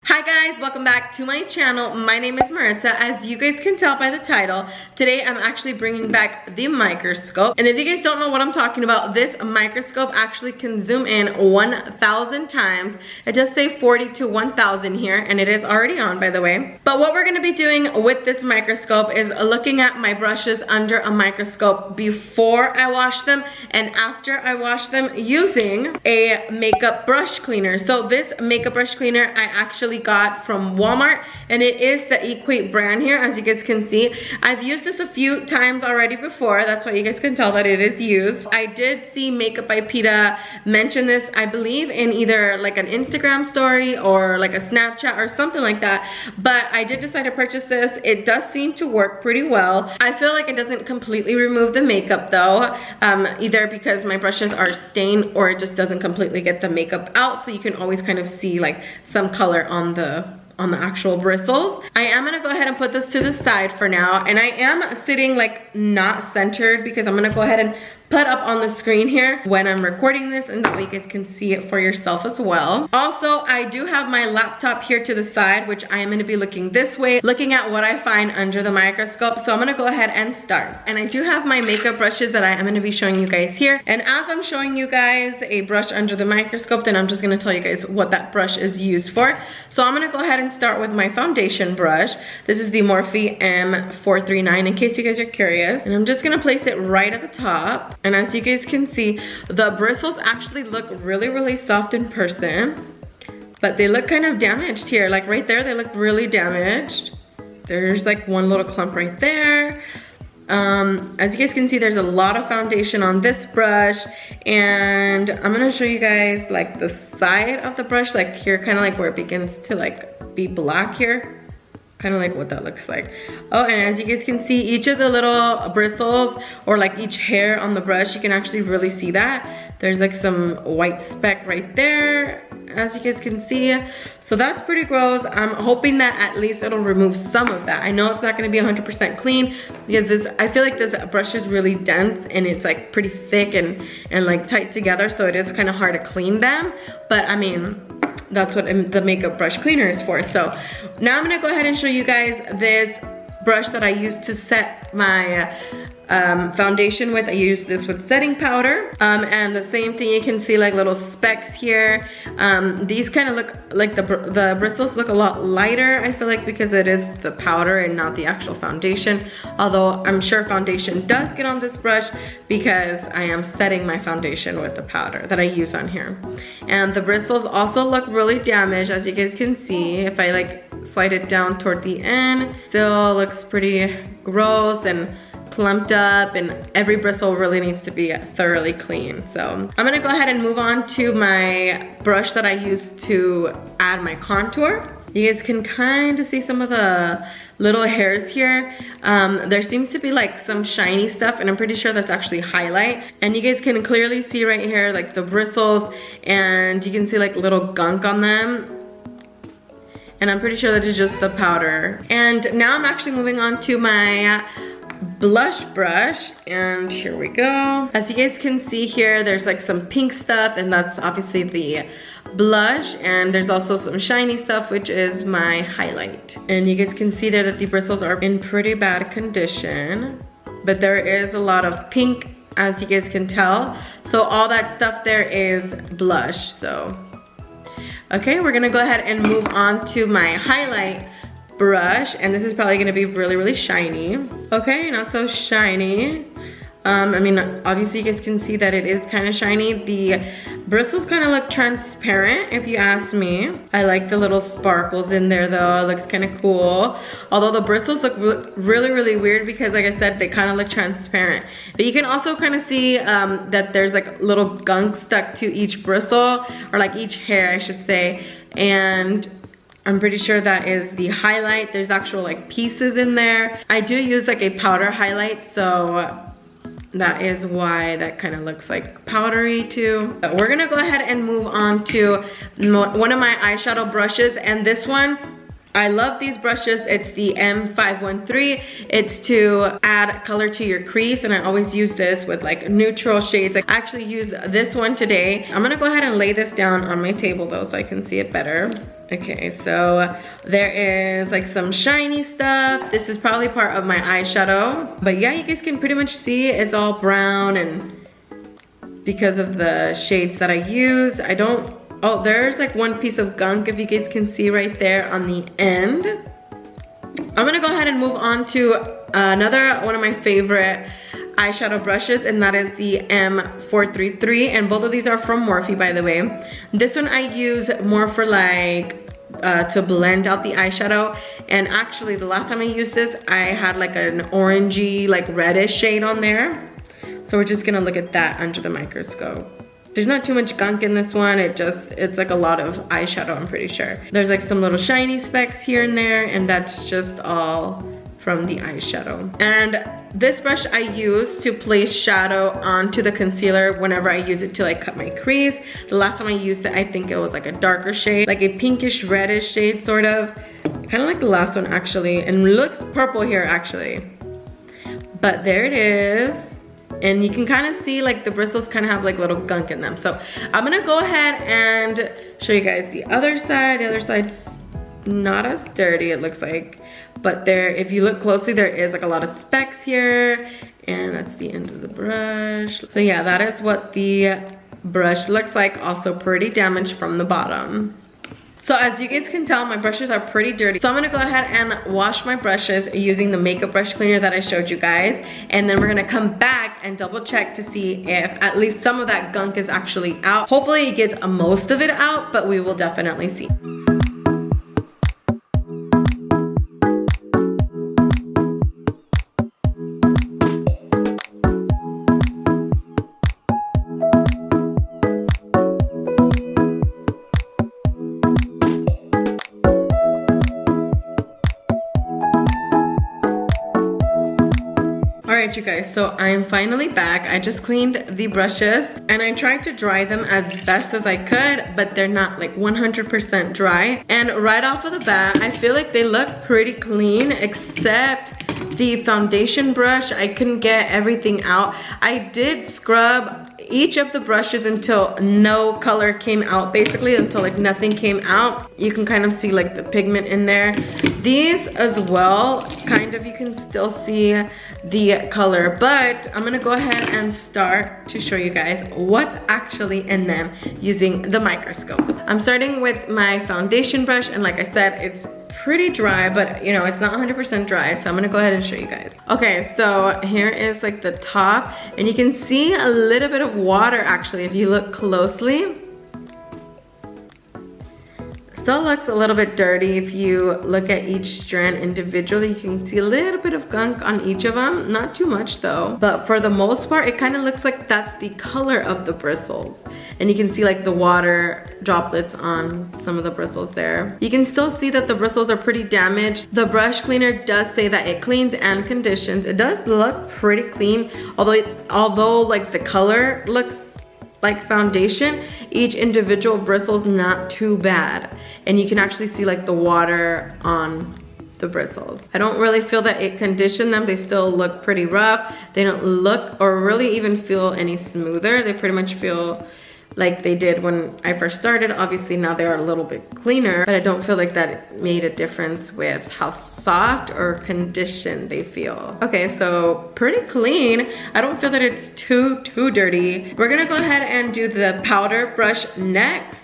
Hi guys, welcome back to my channel. My name is Maritza. As you guys can tell by the title, today I'm actually bringing back the microscope. And if you guys don't know what I'm talking about, this microscope actually can zoom in 1,000 times. It does say 40 to 1,000 here, and it is already on, by the way. But what we're gonna be doing with this microscope is looking at my brushes under a microscope before I wash them and after I wash them using a makeup brush cleaner. So this makeup brush cleaner I actually got from Walmart, and it is the Equate brand here, as you guys can see. I've used this a few times already before. That's why you guys can tell that it is used. I did see Makeup by Pita mention this, I believe, in either like an Instagram story or like a Snapchat or something like that, but I did decide to purchase this. It does seem to work pretty well. I feel like it doesn't completely remove the makeup though, either because my brushes are stained or it just doesn't completely get the makeup out, so you can always kind of see like some color on the actual bristles. I am gonna go ahead and put this to the side for now, and I am sitting like not centered because I'm gonna go ahead and put up on the screen here when I'm recording this, and that way you guys can see it for yourself as well. Also, I do have my laptop here to the side, which I am going to be looking this way, looking at what I find under the microscope. So I'm going to go ahead and start. And I do have my makeup brushes that I am going to be showing you guys here. And as I'm showing you guys a brush under the microscope, then I'm just going to tell you guys what that brush is used for. So I'm going to go ahead and start with my foundation brush. This is the Morphe M439, in case you guys are curious. And I'm just going to place it right at the top. And as you guys can see, the bristles actually look really soft in person, but they look kind of damaged here. Like right there, they look really damaged. There's like one little clump right there. As you guys can see, there's a lot of foundation on this brush, and I'm gonna show you guys like the side of the brush, like here, kind of like where it begins to like be black here. Kind of like what that looks like. Oh, and as you guys can see, each of the little bristles or like each hair on the brush, you can actually really see that. There's like some white speck right there, as you guys can see. So that's pretty gross. I'm hoping that at least it'll remove some of that. I know it's not gonna be 100% clean because I feel like this brush is really dense and it's like pretty thick and like tight together, so it is kind of hard to clean them. But I mean, that's what the makeup brush cleaner is for. So now I'm gonna go ahead and show you guys this brush that I use to set my foundation with. I use this with setting powder, and the same thing, you can see like little specks here. These kind of look like the bristles look a lot lighter, I feel like, because it is the powder and not the actual foundation, although I'm sure foundation does get on this brush because I am setting my foundation with the powder that I use on here. And the bristles also look really damaged, as you guys can see. If I like slide it down toward the end, still looks pretty gross and clumped up, and every bristle really needs to be thoroughly clean. So I'm gonna go ahead and move on to my brush that I use to add my contour. You guys can kind of see some of the little hairs here. There seems to be like some shiny stuff, and I'm pretty sure that's actually highlight. And you guys can clearly see right here like the bristles, and you can see like little gunk on them. And I'm pretty sure that is just the powder. And now I'm actually moving on to my blush brush, and here we go. As you guys can see here, there's like some pink stuff, and that's obviously the blush, and there's also some shiny stuff, which is my highlight. And you guys can see there that the bristles are in pretty bad condition, but there is a lot of pink, as you guys can tell. So all that stuff there is blush. So okay, we're gonna go ahead and move on to my highlight brush, and this is probably gonna be really shiny. Okay, not so shiny. I mean, obviously you guys can see that it is kind of shiny. The bristles kind of look transparent, if you ask me. I like the little sparkles in there though. It looks kind of cool. Although the bristles look really weird because, like I said, they kind of look transparent. But you can also kind of see that there's like little gunk stuck to each bristle, or like each hair, I should say. And I'm pretty sure that is the highlight. There's actual like pieces in there. I do use like a powder highlight, so that is why that kind of looks like powdery too. But we're gonna go ahead and move on to one of my eyeshadow brushes, and this one, I love these brushes. It's the M513. It's to add color to your crease, and I always use this with like neutral shades. I actually used this one today. I'm gonna go ahead and lay this down on my table though so I can see it better. Okay, so there is like some shiny stuff. This is probably part of my eyeshadow. But yeah, you guys can pretty much see it's all brown, and because of the shades that I use, I don't, oh, there's like one piece of gunk if you guys can see right there on the end. I'm gonna go ahead and move on to another one of my favorite eyeshadow brushes, and that is the M433, and both of these are from Morphe, by the way. This one I use more for like to blend out the eyeshadow, and actually the last time I used this I had like an orangey like reddish shade on there, so we're just gonna look at that under the microscope. There's not too much gunk in this one, it's like a lot of eyeshadow, I'm pretty sure. There's like some little shiny specks here and there, and that's just all from the eyeshadow. And this brush I use to place shadow onto the concealer whenever I use it to like cut my crease. The last time I used it, I think it was like a darker shade, like a pinkish reddish shade sort of. Kind of like the last one actually, and looks purple here actually. But there it is. And you can kind of see like the bristles kind of have like little gunk in them. So I'm gonna go ahead and show you guys the other side. The other side's not as dirty, it looks like. But there, if you look closely, there is like a lot of specks here, and that's the end of the brush. So yeah, that is what the brush looks like, also pretty damaged from the bottom. So as you guys can tell, my brushes are pretty dirty. So I'm gonna go ahead and wash my brushes using the makeup brush cleaner that I showed you guys. And then we're gonna come back and double check to see if at least some of that gunk is actually out. Hopefully it gets most of it out, but we will definitely see. Alright you guys, so I'm finally back. I just cleaned the brushes and I tried to dry them as best as I could, but they're not like 100% dry. And right off of the bat, I feel like they look pretty clean, except the foundation brush. I couldn't get everything out. I did scrub each of the brushes until no color came out, basically until like nothing came out. You can kind of see like the pigment in there. These as well, kind of, you can still see the color, but I'm gonna go ahead and start to show you guys what's actually in them using the microscope. I'm starting with my foundation brush, and like I said, it's pretty dry, but you know, it's not 100% dry, so I'm gonna go ahead and show you guys. Okay, so here is like the top, and you can see a little bit of water actually if you look closely. Still looks a little bit dirty. If you look at each strand individually, you can see a little bit of gunk on each of them. Not too much though, but for the most part, it kind of looks like that's the color of the bristles. And you can see like the water droplets on some of the bristles there. You can still see that the bristles are pretty damaged. The brush cleaner does say that it cleans and conditions. It does look pretty clean, although like the color looks like foundation, each individual bristle's not too bad. And you can actually see like the water on the bristles. I don't really feel that it conditioned them. They still look pretty rough. They don't look or really even feel any smoother. They pretty much feel like they did when I first started. Obviously now they are a little bit cleaner, but I don't feel like that made a difference with how soft or conditioned they feel. Okay, so pretty clean. I don't feel that it's too dirty. We're gonna go ahead and do the powder brush next.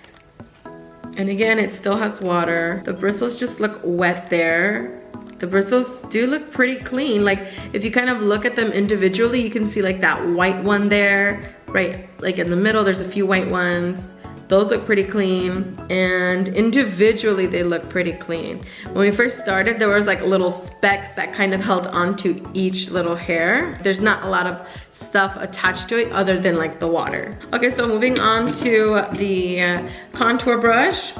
And again, it still has water. The bristles just look wet there. The bristles do look pretty clean. Like if you kind of look at them individually, you can see like that white one there, right? Like in the middle, there's a few white ones. Those look pretty clean, and individually they look pretty clean. When we first started, there was like little specks that kind of held onto each little hair. There's not a lot of stuff attached to it other than like the water. Okay, so moving on to the contour brush.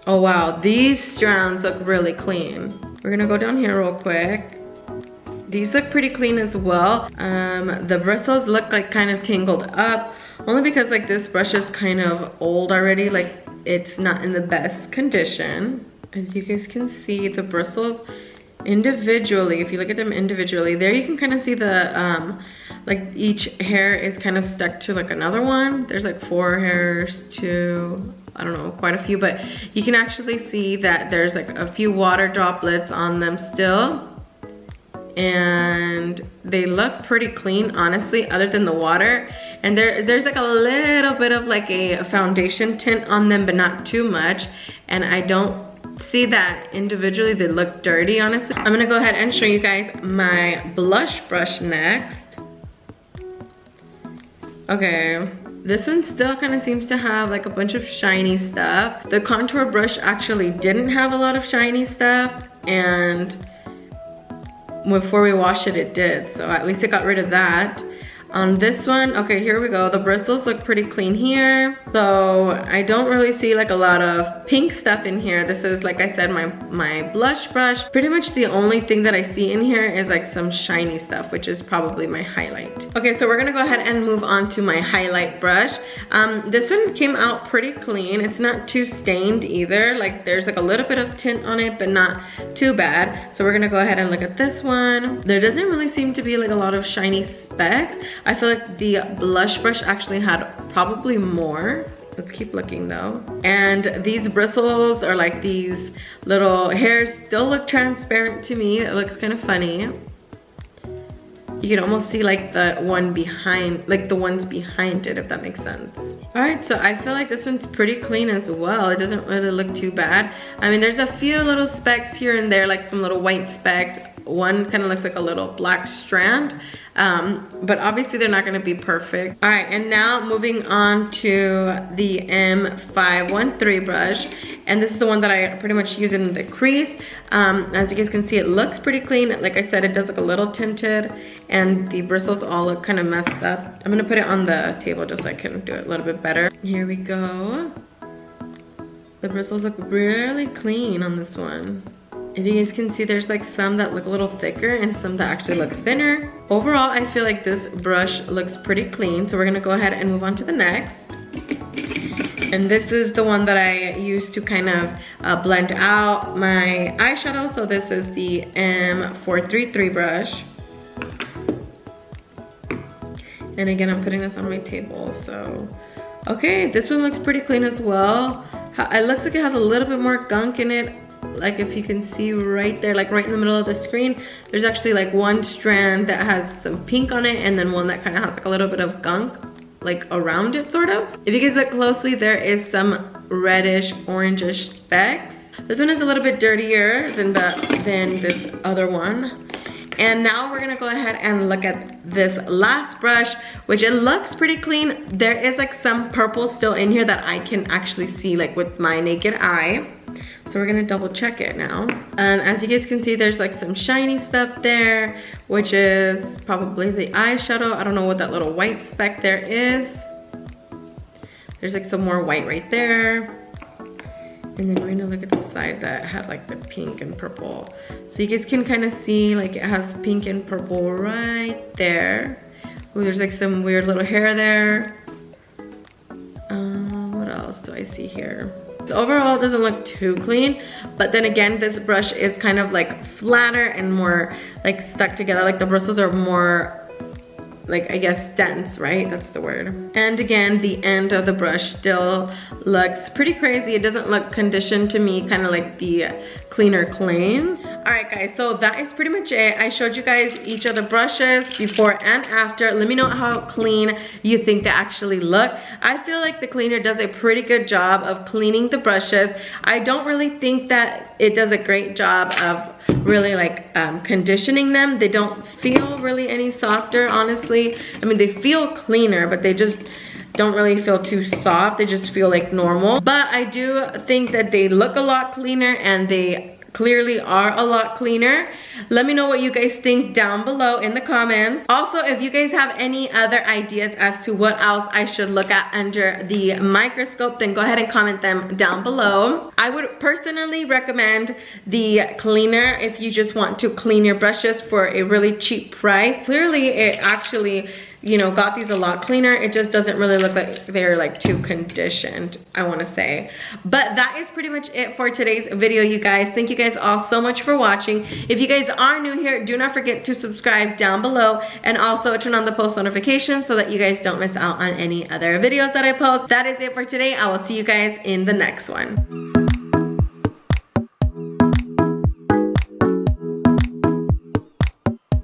Oh wow, these strands look really clean. We're gonna go down here real quick. These look pretty clean as well. The bristles look like kind of tangled up, only because like this brush is kind of old already, like it's not in the best condition. As you guys can see, the bristles individually, if you look at them individually, there you can kind of see the, like each hair is kind of stuck to like another one. There's like 4 hairs, 2, I don't know, quite a few, but you can actually see that there's like a few water droplets on them still. And they look pretty clean, honestly, other than the water. And there's like a little bit of like a foundation tint on them, but not too much. And I don't see that individually they look dirty, honestly. I'm gonna go ahead and show you guys my blush brush next. Okay, this one still kind of seems to have like a bunch of shiny stuff. The contour brush actually didn't have a lot of shiny stuff, and before we washed it, it did. So at least it got rid of that. On this one, okay, here we go. The bristles look pretty clean here. So I don't really see like a lot of pink stuff in here. This is, like I said, my blush brush. Pretty much the only thing that I see in here is like some shiny stuff, which is probably my highlight. Okay, so we're gonna go ahead and move on to my highlight brush. This one came out pretty clean. It's not too stained either. Like there's like a little bit of tint on it, but not too bad. So we're gonna go ahead and look at this one. There doesn't really seem to be like a lot of shiny specks. I feel like the blush brush actually had probably more. Let's keep looking though. And these bristles or like these little hairs still look transparent to me. It looks kind of funny. You can almost see like the one behind, like the ones behind it, if that makes sense. All right, so I feel like this one's pretty clean as well. It doesn't really look too bad. I mean, there's a few little specks here and there, like some little white specks. One kind of looks like a little black strand, but obviously they're not going to be perfect. All right, and now moving on to the M513 brush, and this is the one that I pretty much use in the crease. As you guys can see, it looks pretty clean. Like I said, it does look a little tinted, and the bristles all look kind of messed up. I'm gonna put it on the table just so I can do it a little bit better. Here we go. The bristles look really clean on this one. If you guys can see, there's like some that look a little thicker and some that actually look thinner. Overall, I feel like this brush looks pretty clean. So we're gonna go ahead and move on to the next. And this is the one that I use to kind of blend out my eyeshadow. So this is the M433 brush. And again, I'm putting this on my table, so. Okay, this one looks pretty clean as well. It looks like it has a little bit more gunk in it. Like if you can see right there, like right in the middle of the screen, there's actually like one strand that has some pink on it, and then one that kind of has like a little bit of gunk like around it, sort of. If you guys look closely, there is some reddish orangish specks. This one is a little bit dirtier than this other one. And now we're gonna go ahead and look at this last brush, which it looks pretty clean. There is like some purple still in here that I can actually see like with my naked eye. So we're gonna double check it now. As you guys can see, there's like some shiny stuff there, which is probably the eyeshadow. I don't know what that little white speck there is. There's like some more white right there. And then we're gonna look at the side that had like the pink and purple. So you guys can kind of see like it has pink and purple right there. Ooh, there's like some weird little hair there. What else do I see here? So overall, it doesn't look too clean, but then again, this brush is kind of like flatter and more like stuck together. Like the bristles are more like, I guess, dense, right? That's the word. And again, the end of the brush still looks pretty crazy. It doesn't look conditioned to me, kind of like the cleaner claims. All right, guys, so that is pretty much it. I showed you guys each of the brushes before and after. Let me know how clean you think they actually look. I feel like the cleaner does a pretty good job of cleaning the brushes. I don't really think that it does a great job of really like conditioning them. They don't feel really any softer, honestly. I mean, they feel cleaner, but they just don't really feel too soft. They just feel like normal. But I do think that they look a lot cleaner, and they clearly are a lot cleaner. Let me know what you guys think down below in the comments. Also, if you guys have any other ideas as to what else I should look at under the microscope, then go ahead and comment them down below. I would personally recommend the cleaner if you just want to clean your brushes for a really cheap price. Clearly, it actually you know, got these a lot cleaner. It just doesn't really look like they're like too conditioned, I want to say. But that is pretty much it for today's video, you guys. Thank you guys all so much for watching. If you guys are new here, do not forget to subscribe down below and also turn on the post notifications so that you guys don't miss out on any other videos that I post. That is it for today. I will see you guys in the next one.